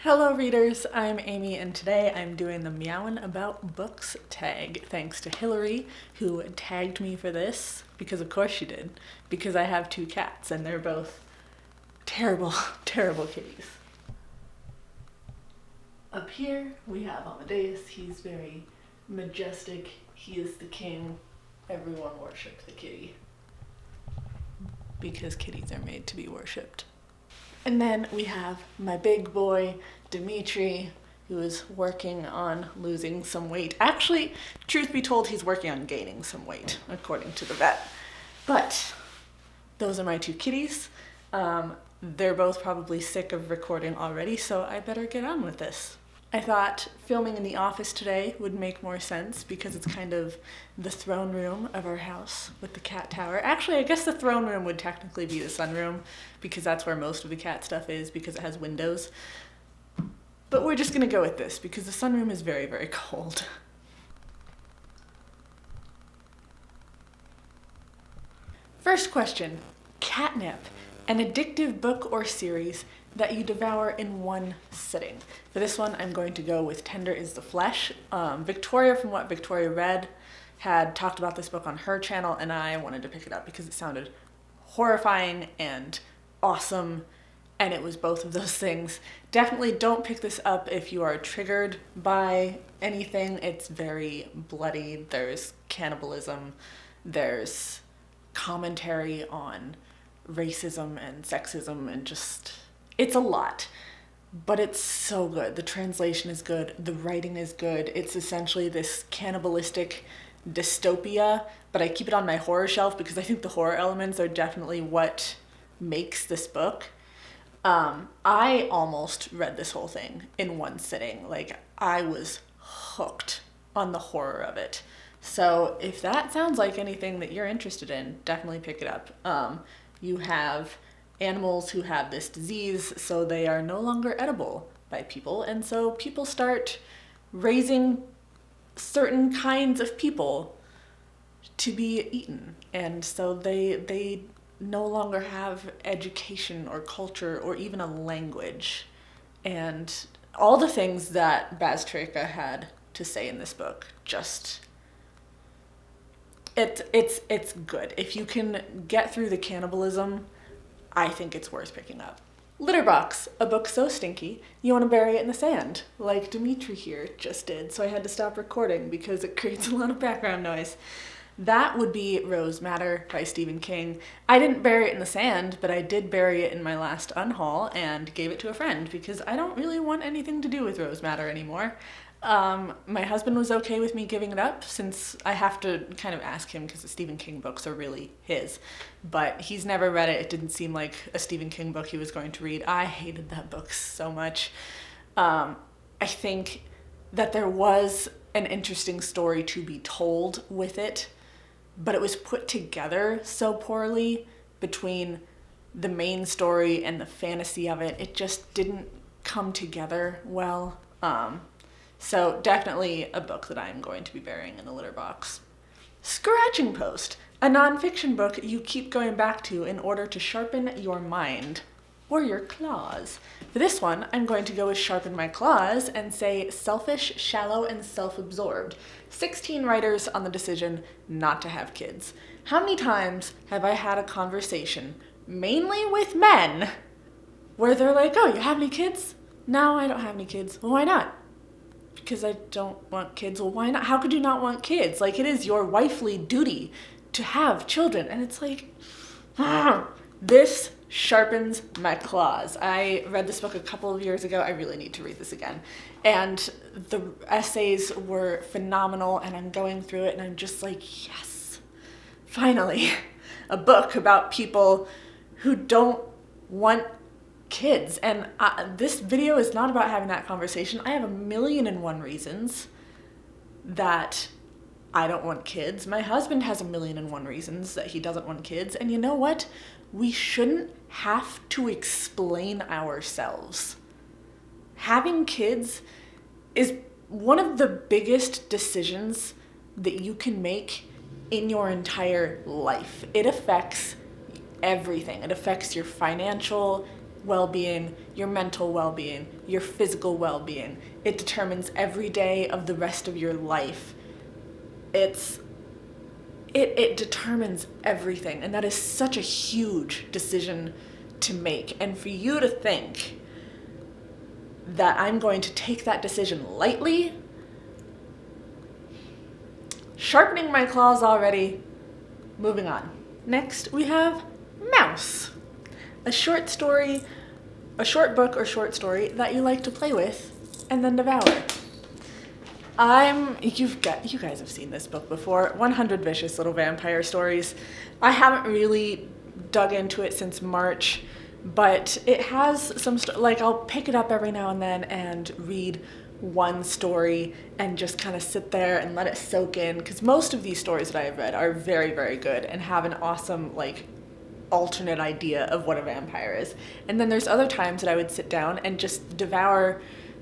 Hello readers, I'm Amy and today I'm doing the Meowin About Books tag thanks to Hillary who tagged me for this because of course she did, because I have two cats and they're both terrible, terrible kitties. Up here we have Amadeus. He's very majestic. He is the king. Everyone worships the kitty because kitties are made to be worshipped. And then we have my big boy, Dimitri, who is working on losing some weight. Actually, truth be told, he's working on gaining some weight, according to the vet. But those are my two kitties. They're both probably sick of recording already, so I better get on with this. I thought filming in the office today would make more sense because it's kind of the throne room of our house with the cat tower. Actually, I guess the throne room would technically be the sunroom because that's where most of the cat stuff is because it has windows. But we're just gonna go with this because the sunroom is very, very cold. First question, catnip, an addictive book or series that you devour in one sitting. For this one, I'm going to go with Tender is the Flesh. Victoria, from what Victoria read, had talked about this book on her channel, and I wanted to pick it up because it sounded horrifying and awesome, and it was both of those things. Definitely don't pick this up if you are triggered by anything. It's very bloody. There's cannibalism. There's commentary on racism and sexism and just... it's a lot, but it's so good. The translation is good. The writing is good. It's essentially this cannibalistic dystopia, but I keep it on my horror shelf because I think the horror elements are definitely what makes this book. I almost read this whole thing in one sitting. Like, I was hooked on the horror of it. So if that sounds like anything that you're interested in, definitely pick it up. You have animals who have this disease, so they are no longer edible by people, and so people start raising certain kinds of people to be eaten, and so they no longer have education or culture or even a language, and all the things that Bazterika had to say in this book, just it's good. If you can get through the cannibalism, I think it's worth picking up. Litterbox, a book so stinky, you want to bury it in the sand, like Dimitri here just did, so I had to stop recording because it creates a lot of background noise. That would be Rose Matter by Stephen King. I didn't bury it in the sand, but I did bury it in my last unhaul and gave it to a friend because I don't really want anything to do with Rose Matter anymore. My husband was okay with me giving it up since I have to kind of ask him because the Stephen King books are really his, but he's never read it. It didn't seem like a Stephen King book he was going to read. I hated that book so much. I think that there was an interesting story to be told with it, but it was put together so poorly between the main story and the fantasy of it. It just didn't come together well. So definitely a book that I'm going to be burying in the litter box. Scratching Post, a nonfiction book you keep going back to in order to sharpen your mind or your claws. For this one, I'm going to go with Sharpen My Claws and say selfish, shallow, and self-absorbed. 16 writers on the decision not to have kids. How many times have I had a conversation, mainly with men, where they're like, oh, you have any kids? No, I don't have any kids. Well, why not? Because I don't want kids. Well, why not? How could you not want kids? Like, it is your wifely duty to have children. And it's like, this sharpens my claws. I read this book a couple of years ago. I really need to read this again. And the essays were phenomenal, and I'm going through it, and I'm just like, yes, finally, a book about people who don't want kids. And this video is not about having that conversation. I have 1,000,001 reasons that I don't want kids. My husband has 1,000,001 reasons that he doesn't want kids. And you know what? We shouldn't have to explain ourselves. Having kids is one of the biggest decisions that you can make in your entire life. It affects everything. It affects your financial well-being, your mental well-being, your physical well-being. It determines every day of the rest of your life. It determines everything, and that is such a huge decision to make. And for you to think that I'm going to take that decision lightly, sharpening my claws already. Moving on. Next, we have Mouse, a short book or short story that you like to play with and then devour. You guys have seen this book before, 100 Vicious Little Vampire Stories. I haven't really dug into it since March, but it has some, I'll pick it up every now and then and read one story and just kind of sit there and let it soak in, because most of these stories that I have read are very, very good and have an awesome, alternate idea of what a vampire is. And then there's other times that I would sit down and just devour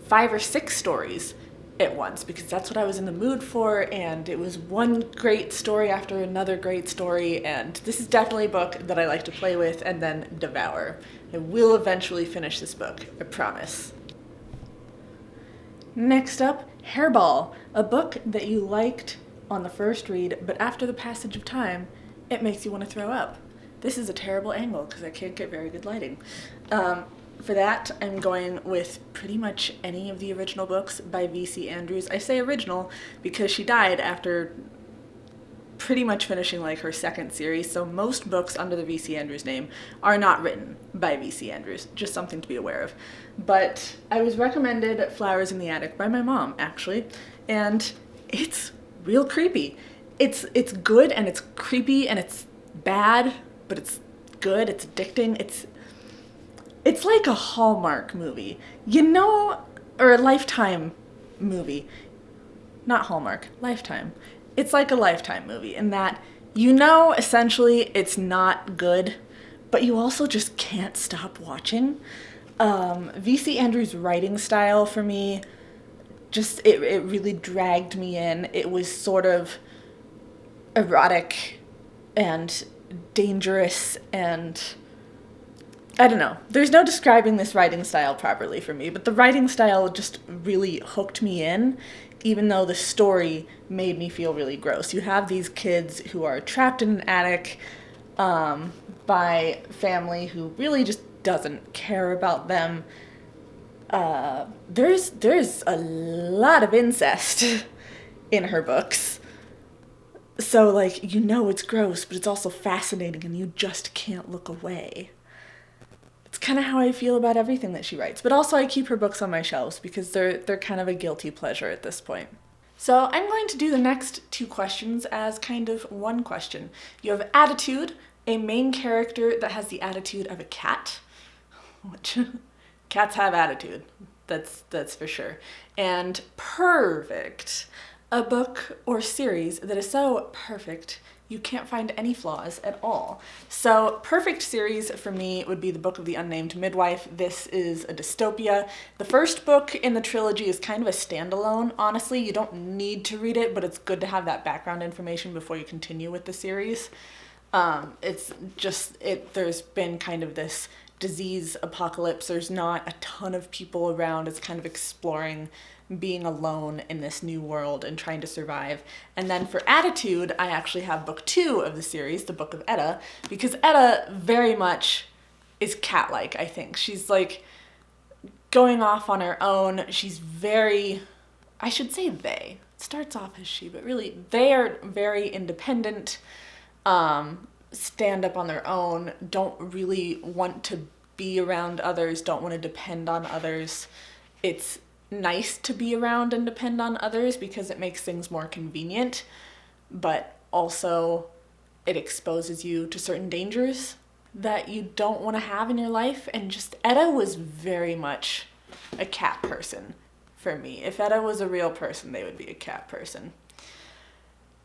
5 or 6 stories at once, because that's what I was in the mood for, and it was one great story after another great story, and this is definitely a book that I like to play with and then devour. I will eventually finish this book, I promise. Next up, Hairball, a book that you liked on the first read, but after the passage of time, it makes you want to throw up. This is a terrible angle because I can't get very good lighting. For that, I'm going with pretty much any of the original books by V.C. Andrews. I say original because she died after pretty much finishing her second series, so most books under the V.C. Andrews name are not written by V.C. Andrews, just something to be aware of. But I was recommended Flowers in the Attic by my mom, actually, and it's real creepy. It's good and it's creepy and it's bad, but it's good, it's addicting, it's like a Hallmark movie, or a Lifetime movie. Not Hallmark, Lifetime. It's like a Lifetime movie in that essentially it's not good, but you also just can't stop watching. V.C. Andrews' writing style for me, it really dragged me in. It was sort of erotic and dangerous, and I don't know. There's no describing this writing style properly for me, but the writing style just really hooked me in, even though the story made me feel really gross. You have these kids who are trapped in an attic by family who really just doesn't care about them. There's a lot of incest in her books. So, it's gross, but it's also fascinating and you just can't look away. It's kind of how I feel about everything that she writes. But also I keep her books on my shelves because they're kind of a guilty pleasure at this point. So I'm going to do the next 2 questions as kind of one question. You have attitude, a main character that has the attitude of a cat, which cats have attitude, that's for sure. And perfect, a book or series that is so perfect you can't find any flaws at all. So perfect series for me would be the Book of the Unnamed Midwife. This is a dystopia. The first book in the trilogy is kind of a standalone, honestly. You don't need to read it, but it's good to have that background information before you continue with the series. There's been kind of this disease apocalypse. There's not a ton of people around. It's kind of exploring being alone in this new world and trying to survive. And then for attitude, I actually have book 2 of the series, the Book of Etta, because Etta very much is cat-like, I think. She's going off on her own. She's I should say they. It starts off as she, but really they are very independent, stand up on their own, don't really want to be around others, don't want to depend on others. It's nice to be around and depend on others because it makes things more convenient, but also it exposes you to certain dangers that you don't want to have in your life. And just Etta was very much a cat person for me. If Etta was a real person, they would be a cat person.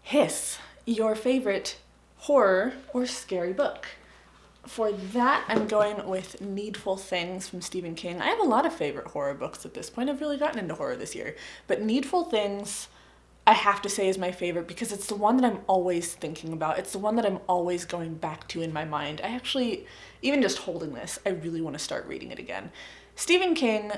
Hiss, your favorite horror or scary book. For that, I'm going with Needful Things from Stephen King. I have a lot of favorite horror books at this point. I've really gotten into horror this year. But Needful Things I have to say is my favorite because it's the one that I'm always thinking about. It's the one that I'm always going back to in my mind. I actually, even just holding this, I really want to start reading it again. Stephen King,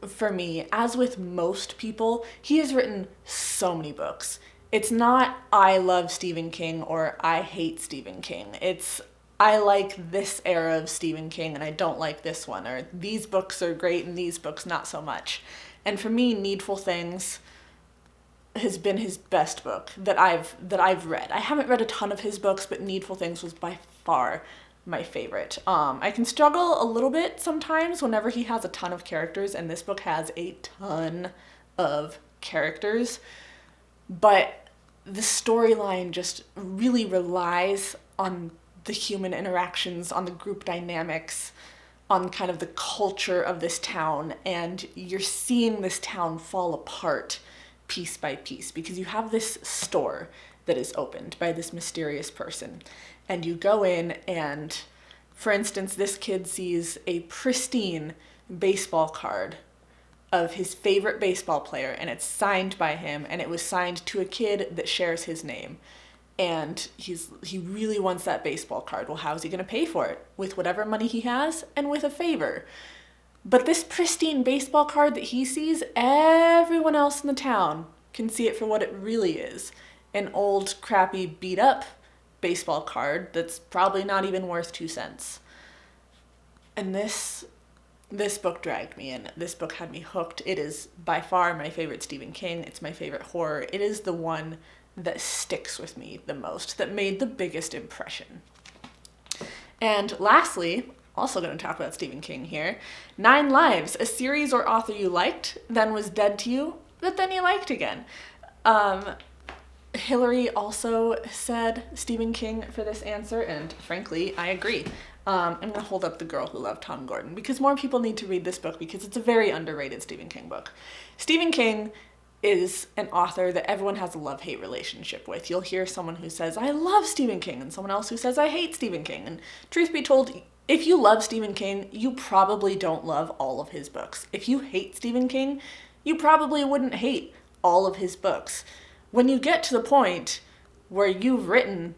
for me, as with most people, he has written so many books. It's not I love Stephen King or I hate Stephen King. It's I like this era of Stephen King and I don't like this one, or these books are great and these books not so much. And for me, Needful Things has been his best book that I've read. I haven't read a ton of his books, but Needful Things was by far my favorite. I can struggle a little bit sometimes whenever he has a ton of characters, and this book has a ton of characters, but the storyline just really relies on the human interactions, on the group dynamics, on kind of the culture of this town, and you're seeing this town fall apart piece by piece because you have this store that is opened by this mysterious person, and you go in and, for instance, this kid sees a pristine baseball card of his favorite baseball player, and it's signed by him, and it was signed to a kid that shares his name. And he really wants that baseball card. Well, how's he going to pay for it? With whatever money he has and with a favor. But this pristine baseball card that he sees, everyone else in the town can see it for what it really is. An old, crappy, beat-up baseball card that's probably not even worth 2 cents. And this book dragged me in. This book had me hooked. It is by far my favorite Stephen King. It's my favorite horror. It is the one that sticks with me the most, that made the biggest impression. And lastly, also going to talk about Stephen King here, 9 Lives, a series or author you liked, then was dead to you, but then you liked again. Hillary also said Stephen King for this answer, and frankly, I agree. I'm going to hold up The Girl Who Loved Tom Gordon because more people need to read this book because it's a very underrated Stephen King book. Stephen King is an author that everyone has a love-hate relationship with. You'll hear someone who says, I love Stephen King, and someone else who says, I hate Stephen King. And truth be told, if you love Stephen King, you probably don't love all of his books. If you hate Stephen King, you probably wouldn't hate all of his books. When you get to the point where you've written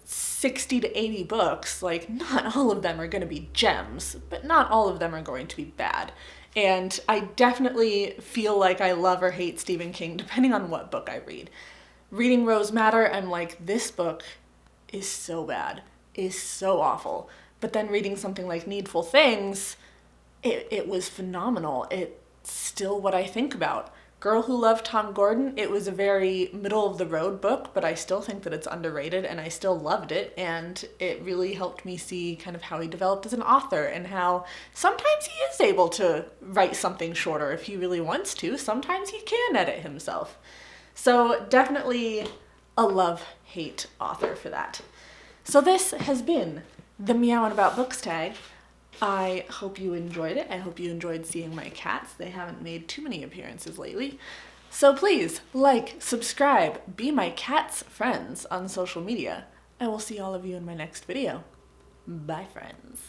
60 to 80 books, like, not all of them are going to be gems, but not all of them are going to be bad. And I definitely feel like I love or hate Stephen King, depending on what book I read. Reading Rose Madder, I'm like, this book is so bad, is so awful. But then reading something like Needful Things, it was phenomenal. It's still what I think about. Girl Who Loved Tom Gordon, it was a very middle-of-the-road book, but I still think that it's underrated, and I still loved it, and it really helped me see kind of how he developed as an author, and how sometimes he is able to write something shorter if he really wants to. Sometimes he can edit himself. So definitely a love-hate author for that. So this has been the Meowin' About Books tag. I hope you enjoyed it. I hope you enjoyed seeing my cats. They haven't made too many appearances lately. So please, like, subscribe, be my cat's friends on social media. I will see all of you in my next video. Bye, friends.